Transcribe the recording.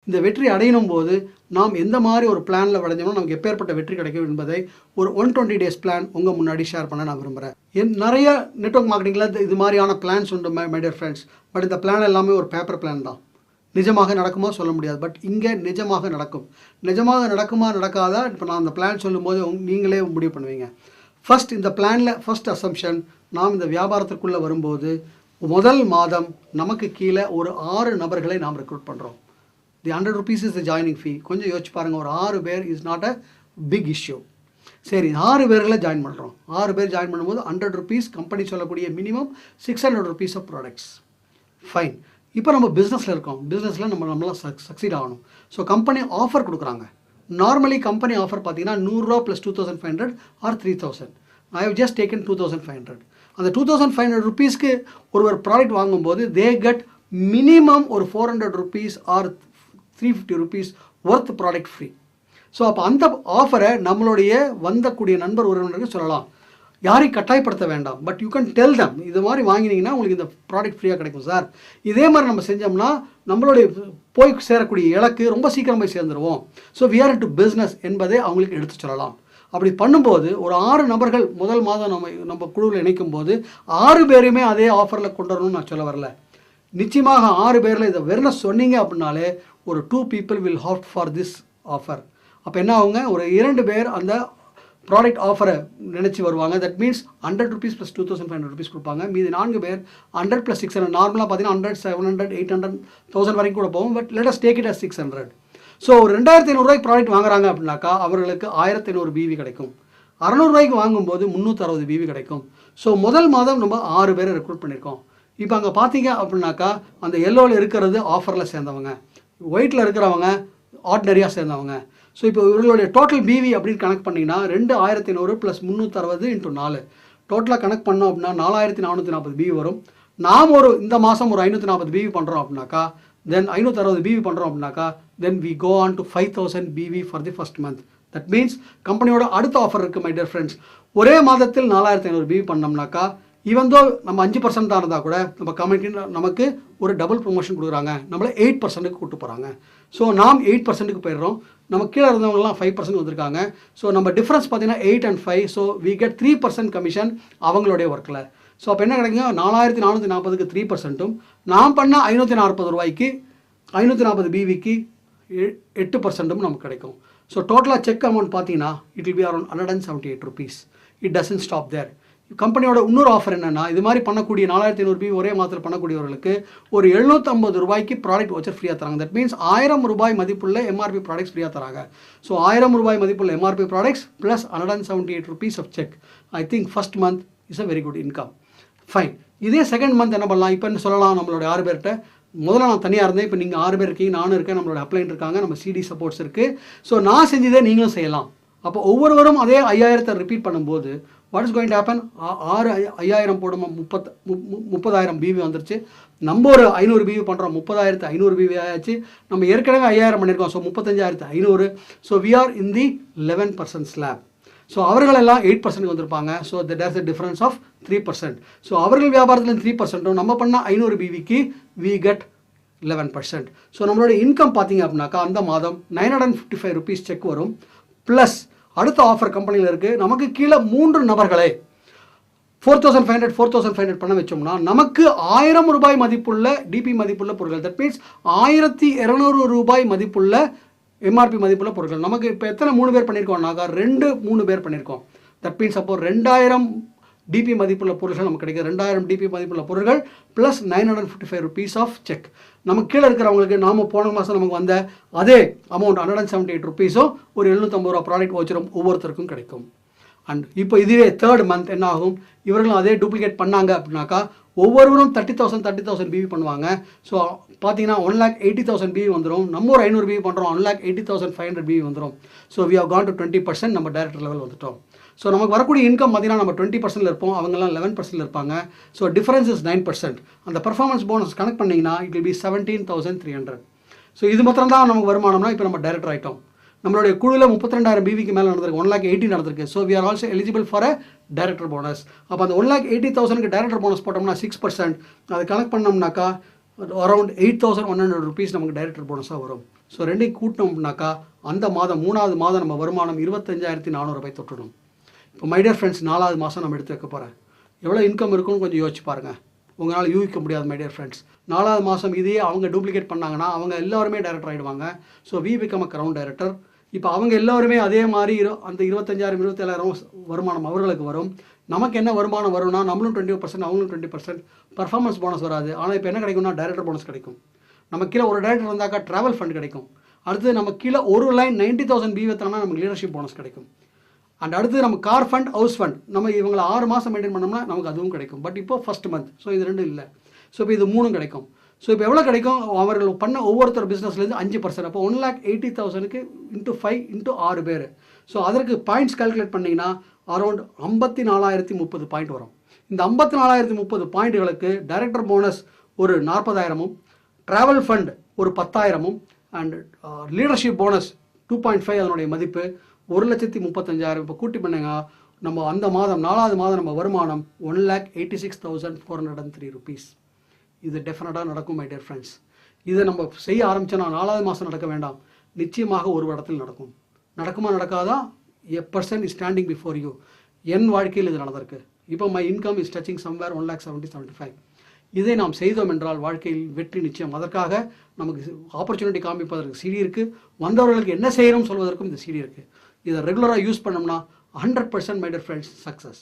இந்த வெற்றி அடையணும் போது நாம் எந்த மாதிரி ஒரு பிளானில் வளைஞ்சோம்னா நமக்கு எப்பேற்பட்ட வெற்றி கிடைக்கும் என்பதை ஒரு 120 days பிளான் உங்கள் முன்னாடி ஷேர் பண்ண நான் விரும்புகிறேன். நிறைய நெட்வொர்க் மார்க்கெட்டிங்கில் இது மாதிரியான பிளான்ஸ் உண்டு மை டியர் ஃப்ரெண்ட்ஸ். பட் இந்த பிளான் எல்லாமே ஒரு பேப்பர் பிளான் தான். நிஜமாக நடக்குமோ சொல்ல முடியாது. பட் இங்கே நிஜமாக நடக்கும். நிஜமாக நடக்குமா நடக்காதா இப்போ நான் அந்த பிளான் சொல்லும்போது நீங்களே முடிவு பண்ணுவீங்க. ஃபஸ்ட் இந்த பிளானில் ஃபஸ்ட் அசம்ஷன், நாம் இந்த வியாபாரத்திற்குள்ளே வரும்போது முதல் மாதம் நமக்கு கீழே ஒரு 6 நபர்களை நாம் ரெக்ரூட் பண்ணுறோம். The 100 rupees is the joining fee. கொஞ்சம் யோசிச்சு பாருங்கள், ஒரு 6 பேர் is not a big issue. சரி, 6 பேர்களை ஜாயின் பண்ணுறோம். 6 பேர் ஜாயின் பண்ணும்போது 100 rupees, கம்பெனி சொல்லக்கூடிய minimum 600 rupees of products. Fine. இப்போ நம்ம பிஸ்னஸில் இருக்கோம். பிஸ்னஸில் நம்மளால் சக்சீட் ஆகணும். ஸோ கம்பெனி ஆஃபர் கொடுக்குறாங்க. நார்மலி கம்பெனி ஆஃபர் பார்த்தீங்கன்னா 100 ரூபா plus 2500 or 3000. I have just taken 2500. அந்த 2500 rupeesக்கு ஒரு ப்ராடக்ட் வாங்கும்போது தே கெட் மினிமம் ஒரு 400 rupees or 350 rupees worth product free. So அப்போ அந்த ஆஃபரை நம்மளுடைய வந்தக்கூடிய நண்பர் உறவினருக்கு சொல்லலாம். யாரையும் கட்டாயப்படுத்த வேண்டாம். But you can tell them, இது மாதிரி வாங்கினீங்கன்னா உங்களுக்கு இந்த ப்ராடக்ட் ஃப்ரீயாக கிடைக்கும் சார். இதே மாதிரி நம்ம செஞ்சோம்னா நம்மளுடைய போய் சேரக்கூடிய இலக்கு ரொம்ப சீக்கிரம் போய் சேர்ந்துருவோம். So we are into business என்பதை அவங்களுக்கு எடுத்து சொல்லலாம். அப்படி பண்ணும்போது ஒரு 6 நபர்கள் முதல் மாதம் நம்ம குழுவில் இணைக்கும் போது 6 பேருமே அதே ஆஃபரில் கொண்டு வரணும்னு நான் சொல்ல வரல. நிச்சயமாக 6 பேரில் இதை வெறும் சொன்னீங்க அப்படின்னாலே ஒரு 2 people will opt for this offer. அப்போ என்ன ஆகுங்க, ஒரு 2 பேர் அந்த ப்ராடக்ட் ஆஃபரை நினச்சி வருவாங்க. That means 100 rupees plus 2500 rupees கொடுப்பாங்க. மீது 4 பேர் 100 + 600. நார்மலாக பார்த்தீங்கன்னா 100, 700, 800, 1000 வரைக்கும் கூட போகும். But let us take it as 600. So ஒரு 2500 ரூபாய்க்கு ப்ராடக்ட் வாங்குறாங்க அப்படின்னாக்கா அவர்களுக்கு 1500 BV கிடைக்கும். 600 ரூபாய்க்கு வாங்கும்போது 360 BV கிடைக்கும். ஸோ முதல் மாதம் நம்ம 6 பேரை ரெக்ரூட் பண்ணியிருக்கோம். இப்போ அங்கே பார்த்தீங்க அப்படின்னாக்கா அந்த எல்லோவில் இருக்கிறது ஆஃபரில் சேர்ந்தவங்க, ஒயிட்டில் இருக்கிறவங்க ஆர்டினரியாக சேர்ந்தவங்க. ஸோ இப்போ இவர்களுடைய டோட்டல் BV அப்படின்னு கனெக்ட் பண்ணிங்கன்னா 2500 ப்ளஸ் 360 × 4 டோட்டலாக கனெக்ட் பண்ணோம் அப்படின்னா 4440 BV வரும். நாம் இந்த மாதம் ஒரு 540 BV பண்ணுறோம் அப்படின்னாக்கா, தென் 560 BV பண்ணுறோம் அப்படின்னாக்கா, then we go on to 5000 BV for the first month. That means கம்பெனியோட அடுத்த ஆஃபர் இருக்குது மை டியர் ஃப்ரெண்ட்ஸ். ஒரே மாதத்தில் 4500 BV பண்ணோம்னாக்கா, ஈவன் தோ நம்ம 5% தான் இருந்தால் கூட நம்ம கம்பெனி நமக்கு ஒரு டபுள் ப்ரொமோஷன் கொடுக்குறாங்க. நம்மளை 8%க்கு கூட்டு போகிறாங்க. ஸோ நாம் 8%க்கு போயிடுறோம். நம்ம கீழே இருந்தவங்கலாம் 5% வந்திருக்காங்க. ஸோ நம்ம டிஃப்ரென்ஸ் பார்த்தீங்கன்னா 8 and 5. So we get 3% commission அவங்களுடைய ஒர்க்கில். ஸோ அப்போ என்ன கிடைக்குங்க, 4440க்கு 3%ம் நாம் பண்ண 540 ரூபாய்க்கு 540 BVக்கு 8%ம் நமக்கு கிடைக்கும். ஸோ டோட்டலாக செக் அமௌண்ட் பார்த்தீங்கன்னா it will be around 178 rupees. It doesn't stop there. கம்பெனியோட இன்னொரு ஆஃபர் என்னென்னா, இது மாதிரி பண்ணக்கூடிய 4500 BV ஒரே மாதத்தில் பண்ணக்கூடியவர்களுக்கு ஒரு 750 ரூபாய்க்கு ப்ராடக்ட் வச்சர் ஃப்ரீயாக தராங்க. தட் மீன்ஸ் 1000 ரூபாய் மதிப்புள்ள MRP ப்ராடக்ட்ஸ் ஃப்ரீயாக தராங்க. ஸோ 1000 ரூபாய் மதிப்புள்ள MRP products plus 178 rupees of cheque. I think first month is a very good income. Fine. இதே செகண்ட் மந்த் என்ன பண்ணலாம், இப்போ என்ன சொல்லலாம், நம்மளோட 6 பேர்கிட்ட முதல்ல நான் தனியாக இருந்தேன், இப்போ நீங்கள் 6 பேர் இருக்கீங்க, நானும் இருக்கேன், நம்மளோட அப்ளைன் இருக்காங்க, நம்ம CD சப்போர்ட்ஸ் இருக்குது. ஸோ நான் செஞ்சதே நீங்களும் செய்யலாம். அப்போ ஒவ்வொருவரும் அதே 5000 ரிப்பீட் பண்ணும்போது what is going to happen, 5000 போடும் 30,000 BV வந்துருச்சு. நம்ம ஒரு 500 BV பண்ணுறோம், 30,500 BV ஆயாச்சு. நம்ம ஏற்கனவே 5000 பண்ணியிருக்கோம். So 35,500. So we are in the 11% slab. So அவர்களெல்லாம் 8% வந்திருப்பாங்க. So there's a difference of 3%. So அவர்கள் வியாபாரத்தில் 3%, நம்ம பண்ண 500 BVக்கு வி கெட் 11%. ஸோ நம்மளோட இன்கம் பார்த்தீங்க அப்படின்னாக்கா அந்த மாதம் 955 rupees செக் வரும். ப்ளஸ் அடுத்த ஆஃபர் கம்பெனியில் இருக்குது, நமக்கு கீழே 3 நபர்களை 4500 பண்ண வச்சோம்னா நமக்கு 1000 ரூபாய் மதிப்புள்ள DP மதிப்புள்ள பொருட்கள். தட் மீன்ஸ் 1200 ரூபாய் மதிப்புள்ள MRP மதிப்புள்ள பொருட்கள். நமக்கு இப்போ எத்தனை 3 பேர் பண்ணியிருக்கோம்னாக்கா 3 பேர் பண்ணியிருக்கோம். தட் மீன்ஸ் அப்போ 2000 DP மதிப்புள்ள பொருட்கள் நமக்கு கிடைக்கும். 2000 DP மதிப்புள்ள பொருட்கள் ப்ளஸ் 955 rupees ஆஃப் செக். நமக்கு கீழே இருக்கிறவங்களுக்கு நாம் போன மாதம் நமக்கு வந்த அதே அமௌண்ட் 178 rupeesம் ஒரு 750 ரூபா ப்ராடக்ட் வச்சுரும் ஒவ்வொருத்தருக்கும் கிடைக்கும். அண்ட் இப்போ இதுவே தேர்ட் மந்த் என்ன ஆகும், இவர்களும் அதே டூப்ளிகேட் பண்ணாங்க அப்படின்னாக்கா ஒவ்வொருவரும் 30,000 BV பண்ணுவாங்க. ஸோ பார்த்தீங்கன்னா 1,80,000 BV வந்துடும். நம்ம ஒரு 500 BV பண்ணுறோம், 1,80,500 BV வந்துடும். So we have gone to 20%. நம்ம டைரக்டர் லெவல் வந்துட்டோம். ஸோ நமக்கு வரக்கூடிய இன்கம் பார்த்தீங்கன்னா நம்ம 20% இருப்போம், அவங்கெல்லாம் 11% இருப்பாங்க. So difference is 9%. அந்த பர்ஃபார்மன்ஸ் போனஸ் கனெக்ட் பண்ணிங்கன்னா இட் வில் பி 17,300. ஸோ இது மாத்திரம் தான் நமக்கு வருமானம்னா இப்போ நம்ம டைரக்டர் ஆகிட்டோம். நம்மளுடைய குழுவில் 32,000 BVக்கு மேலே நடந்திருக்கு, 1,80,000 நடந்திருக்கு. So we are also eligible for a director bonus. அப்போ அந்த 1,80,000க்கு டைரக்டர் போனஸ் போட்டோம்னா 6%, அதை கனெக்ட் பண்ணோம்னாக்கா அரௌண்ட் 8,100 rupees நமக்கு டைரக்டர் போனஸாக வரும். ஸோ ரெண்டையும் கூட்டினோம்னாக்கா அந்த மாதம் 3வது மாதம் நம்ம வருமானம் 25,400 ரூபாய் தொட்டுடும். இப்போ மை டியர் ஃப்ரெண்ட்ஸ் 4வது மாதம் நம்ம எடுத்து வைக்க போகிறேன். எவ்வளோ இன்கம் இருக்குன்னு கொஞ்சம் யோசிச்சு பாருங்கள். உங்களால் யூகிக்க முடியாது மை டியர் ஃப்ரெண்ட்ஸ். 4வது மாதம் இதையே அவங்க டூப்ளிகேட் பண்ணாங்கன்னா அவங்க எல்லாருமே டைரக்டர் ஆகிடுவாங்க. So we become a ground director. இப்போ அவங்க எல்லாருமே அதே மாதிரி அந்த 25,000 27,000 வருமானம் அவர்களுக்கு வரும். நமக்கு என்ன வருமானம் வரும்னா நம்மளும் 20%, அவங்களும் 20%. பர்ஃபார்மன்ஸ் போனஸ் வராது. ஆனால் இப்போ என்ன கிடைக்கும்னா டைரக்டர் போனஸ் கிடைக்கும். நம்ம கீழே ஒரு டைரக்டர் இருந்தாக்கா ட்ராவல் ஃபண்ட் கிடைக்கும். அடுத்து நம்ம கீழே ஒரு லைன் 90,000 பி வைத்தோம்னா நமக்கு லீடர்ஷிப் போனஸ் கிடைக்கும். அண்ட் அடுத்து நம்ம கார் ஃபண்ட், ஹவுஸ் ஃபண்ட் நம்ம இவங்களை 6 மாதம் மெயின்டைன் பண்ணோம்னா நமக்கு அதுவும் கிடைக்கும். பட் இப்போ ஃபர்ஸ்ட் மந்த். ஸோ இது 2 இல்லை. ஸோ இப்போ இது 3 கிடைக்கும். ஸோ இப்போ எவ்வளோ கிடைக்கும்? அவர்கள் பண்ண ஒவ்வொருத்தர் பிஸ்னஸ்லேருந்து 5%. அப்போ 1,80,000க்கு இன்ட்டு 5 இன்ட்டு 6 பேர். ஸோ அதற்கு பாயிண்ட்ஸ் கால்குலேட் பண்ணிங்கன்னா அரௌண்ட் 54,030 பாயிண்ட் வரும். இந்த 54,030 பாயிண்ட்டுகளுக்கு டைரக்டர் போனஸ் ஒரு 40,000, ட்ராவல் ஃபண்ட் ஒரு 10,000 அண்ட் லீடர்ஷிப் போனஸ் 2.5 அதனுடைய மதிப்பு 1,35,000. இப்போ கூட்டி பண்ணுங்க. நம்ம அந்த மாதம் 4வது மாதம் நம்ம வருமானம் 1,86,403 rupees. இது டெஃபினட்டாக நடக்கும் மை டியர் ஃப்ரெண்ட்ஸ். இதை நம்ம செய்ய ஆரம்பித்தோன்னா 4வது மாதம் நடக்க வேண்டாம், நிச்சயமாக ஒரு இடத்தில் நடக்கும். நடக்குமா நடக்காதா? A person is standing before you. என் வாழ்க்கையில் இது நடந்திருக்கு. இப்போ my income is touching somewhere 1,70,75. இதை நாம் செய்தோம் என்றால் வாழ்க்கையில் வெற்றி நிச்சயம். அதற்காக நமக்கு ஆப்பர்ச்சுனிட்டி காமிப்பதற்கு சிடி இருக்குது. வந்தவர்களுக்கு என்ன செய்யணும்னு சொல்வதற்கும் இந்த சிடி இருக்குது. இதை ரெகுலராக யூஸ் பண்ணோம்னா 100% மை டியர் ஃப்ரெண்ட்ஸ் சக்ஸஸ்.